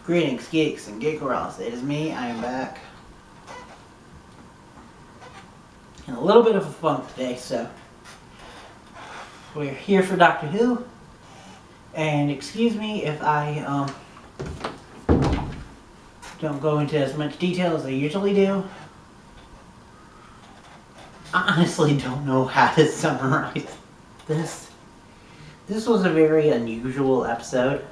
Greetings, geeks and geek girls. It is me. I am back. In a little bit of a funk today, so we're here for Doctor Who. And excuse me if I don't go into as much detail as I usually do. I honestly don't know how to summarize this. This was a very unusual episode.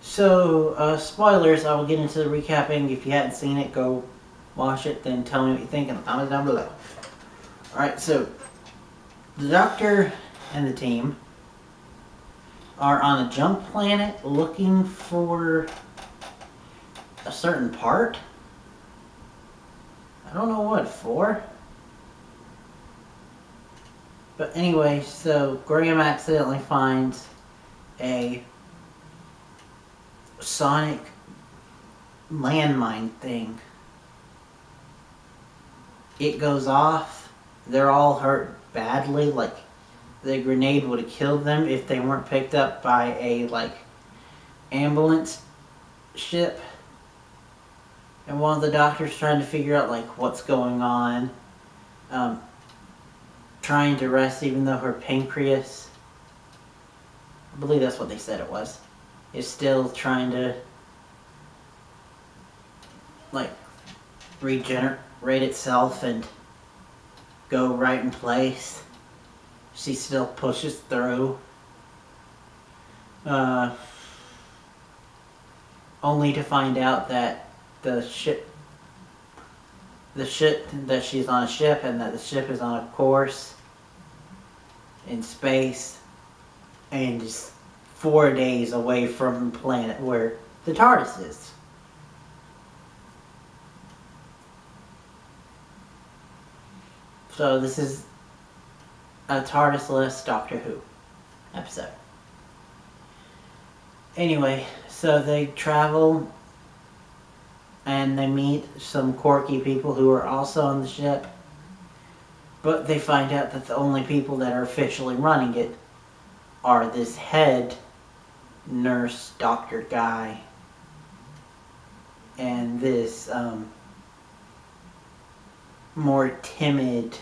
So, spoilers, I will get into the recapping. If you hadn't seen it, go watch it, then tell me what you think in the comments down below. Alright, so, the Doctor and the team are on a junk planet looking for a certain part. I don't know what for. But anyway, so Graham accidentally finds a sonic landmine thing. It goes off. They're all hurt badly. Like, the grenade would have killed them if they weren't picked up by a, ambulance ship. And one of the doctors trying to figure out, what's going on. Trying to rest even though her pancreas, I believe that's what they said it was, is still trying to regenerate itself and go right in place. She still pushes through. Only to find out that that she's on a ship and that the ship is on a course in space and is 4 days away from the planet where the TARDIS is. So this is a TARDIS-less Doctor Who episode. Anyway, so they travel and they meet some quirky people who are also on the ship. But they find out that the only people that are officially running it are this head nurse doctor guy and this more timid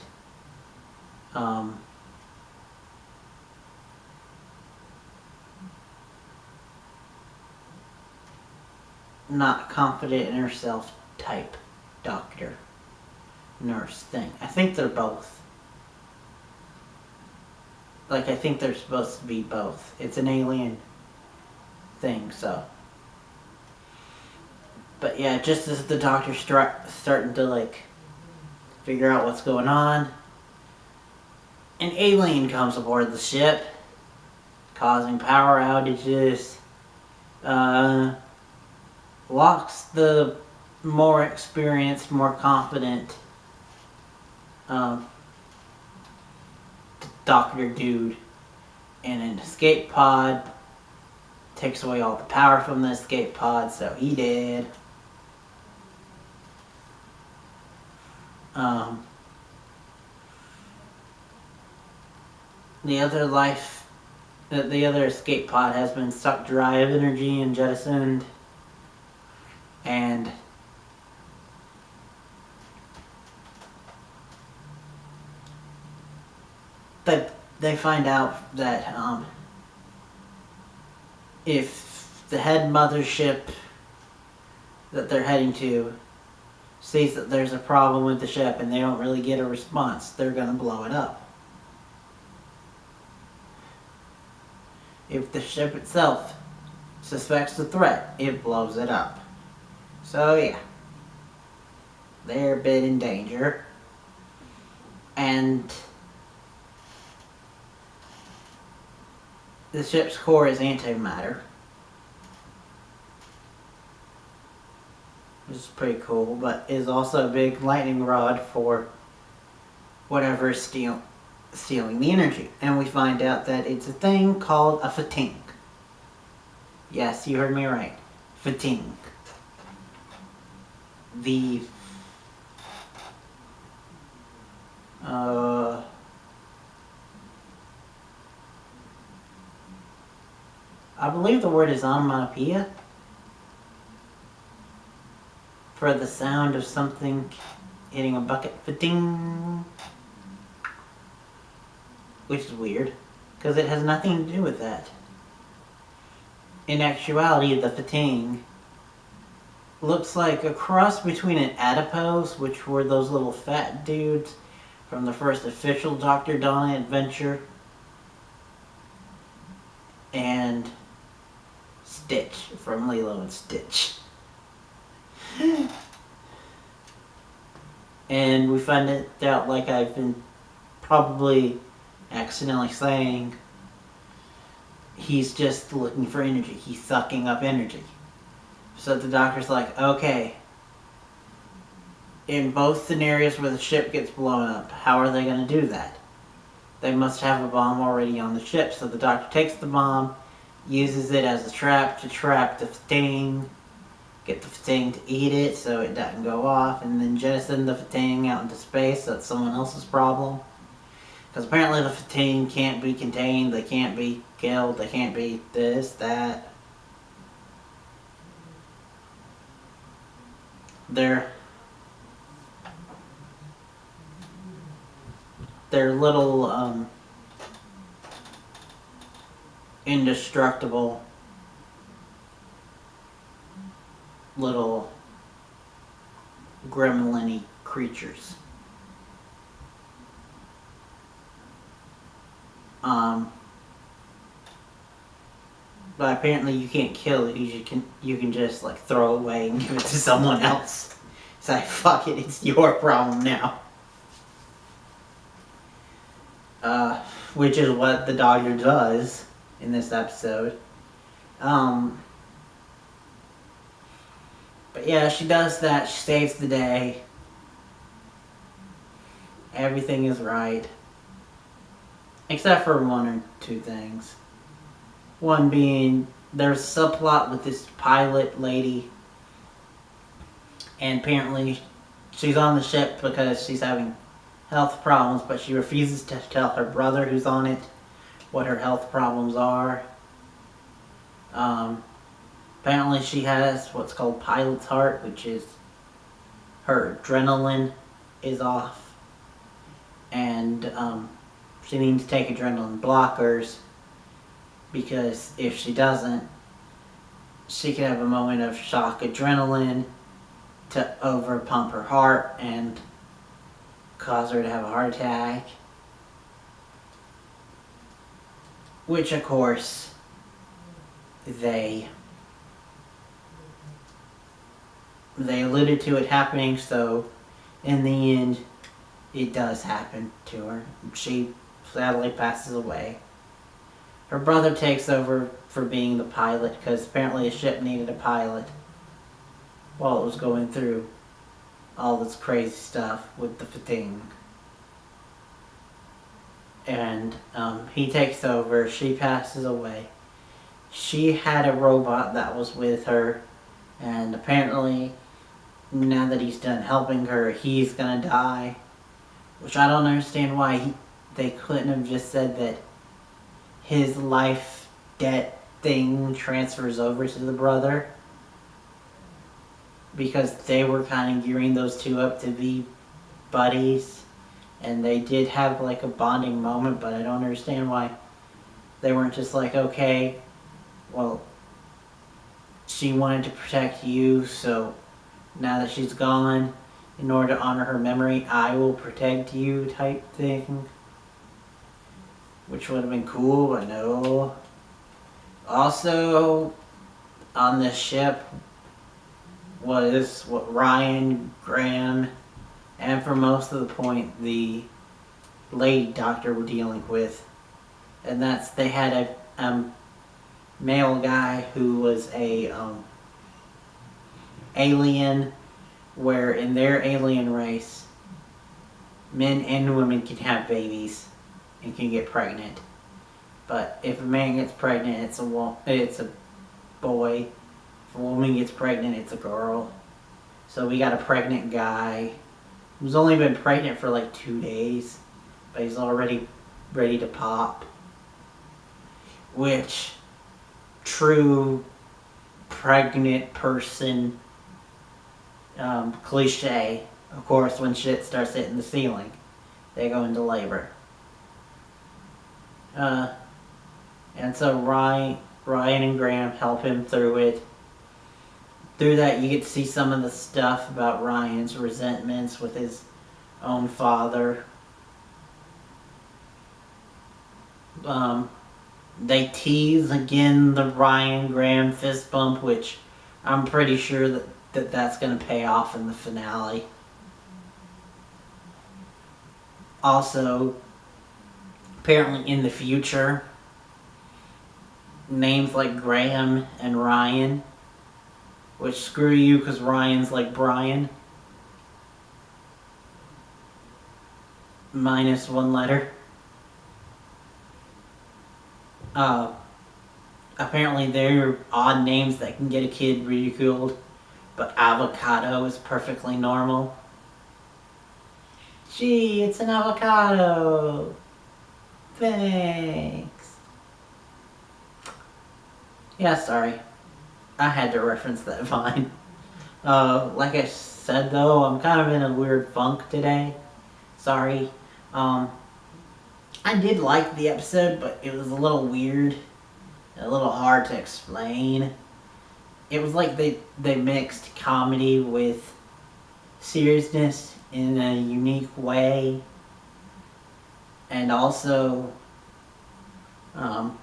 not confident in herself type doctor nurse thing. I think they're both. I think they're supposed to be both. It's an alien thing, so. But yeah, just as the doctor's starting to figure out what's going on, an alien comes aboard the ship, causing power outages, locks the more experienced, more confident doctor dude in an escape pod, takes away all the power from the escape pod, so he did. The other escape pod has been sucked dry of energy and jettisoned, and they find out that if the head mothership that they're heading to sees that there's a problem with the ship and they don't really get a response, they're going to blow it up. If the ship itself suspects the threat, it blows it up. So yeah, they're a bit in danger. And the ship's core is antimatter, which is pretty cool, but is also a big lightning rod for whatever is stealing the energy. And we find out that it's a thing called a fatigue. Yes, you heard me right. Fatigue. The I believe the word is onomatopoeia. For the sound of something hitting a bucket. Fa-ding! Which is weird, because it has nothing to do with that. In actuality, the fa-ting looks like a cross between an adipose, which were those little fat dudes from the first official Dr. Donna adventure, and Stitch from Lilo and Stitch. And we find it out, like I've been probably accidentally saying, he's just looking for energy. He's sucking up energy. So the doctor's like, okay, in both scenarios where the ship gets blown up, how are they going to do that? They must have a bomb already on the ship. So the doctor takes the bomb, uses it as a trap to trap the thing, get the thing to eat it so it doesn't go off, and then jettison the thing out into space so it's someone else's problem. Because apparently the thing can't be contained, they can't be killed, they can't be this, that. They're little indestructible little gremlin-y creatures. But apparently you can't kill it. You can just like throw it away and give it to someone else. It's like, fuck it, it's your problem now. Which is what the doctor does in this episode. But yeah, she does that. She saves the day. Everything is right. Except for one or two things. One being, there's a subplot with this pilot lady. And apparently she's on the ship because she's having health problems, but she refuses to tell her brother who's on it what her health problems are. Apparently she has what's called pilot's heart, which is her adrenaline is off. And she needs to take adrenaline blockers because if she doesn't, she could have a moment of shock adrenaline to overpump her heart and cause her to have a heart attack. Which, of course, they alluded to it happening, so in the end, it does happen to her. She sadly passes away. Her brother takes over for being the pilot, because apparently the ship needed a pilot while it was going through all this crazy stuff with the thing. And he takes over, she passes away. She had a robot that was with her, and apparently now that he's done helping her, he's gonna die. Which I don't understand why they couldn't have just said that his life debt thing transfers over to the brother. Because they were kind of gearing those two up to be buddies. And they did have like a bonding moment, but I don't understand why they weren't just like, okay, well, she wanted to protect you, so now that she's gone, in order to honor her memory, I will protect you type thing. Which would have been cool, I know. Also, on this ship was what Ryan, Graham, and for most of the point, the lady doctor were dealing with. And that's, they had a male guy who was a alien, where in their alien race, men and women can have babies and can get pregnant. But if a man gets pregnant, it's a boy. If a woman gets pregnant, it's a girl. So we got a pregnant guy who's only been pregnant for like 2 days, but he's already ready to pop. Which true pregnant person cliche. Of course, when shit starts hitting the ceiling, they go into labor. And so Ryan and Graham help him through it. Through that, you get to see some of the stuff about Ryan's resentments with his own father. They tease again the Ryan Graham fist bump, which I'm pretty sure that's going to pay off in the finale. Also, apparently in the future, names like Graham and Ryan, which screw you because Ryan's like Brian, minus one letter. Apparently they're odd names that can get a kid ridiculed, but avocado is perfectly normal. Gee, it's an avocado. Thanks. Yeah, sorry. I had to reference that vine. Like I said though, I'm kind of in a weird funk today. Sorry. I did like the episode, but it was a little weird. A little hard to explain. It was like they mixed comedy with seriousness in a unique way. And also, the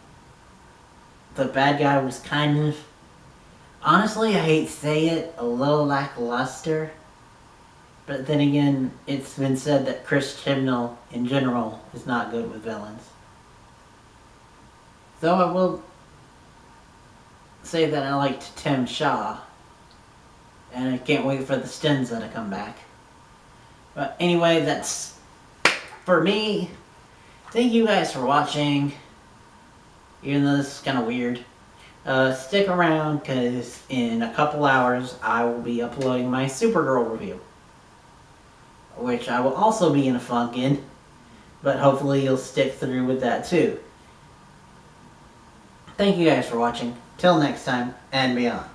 bad guy was kind of, honestly, I hate to say it, a little lackluster. But then again, it's been said that Chris Chibnall, in general, is not good with villains. Though I will say that I liked Tim Shaw. And I can't wait for the Stenza to come back. But anyway, that's for me. Thank you guys for watching. Even though this is kind of weird. Stick around, because in a couple hours I will be uploading my Supergirl review. Which I will also be in a funk in. But hopefully you'll stick through with that too. Thank you guys for watching. Till next time, and beyond.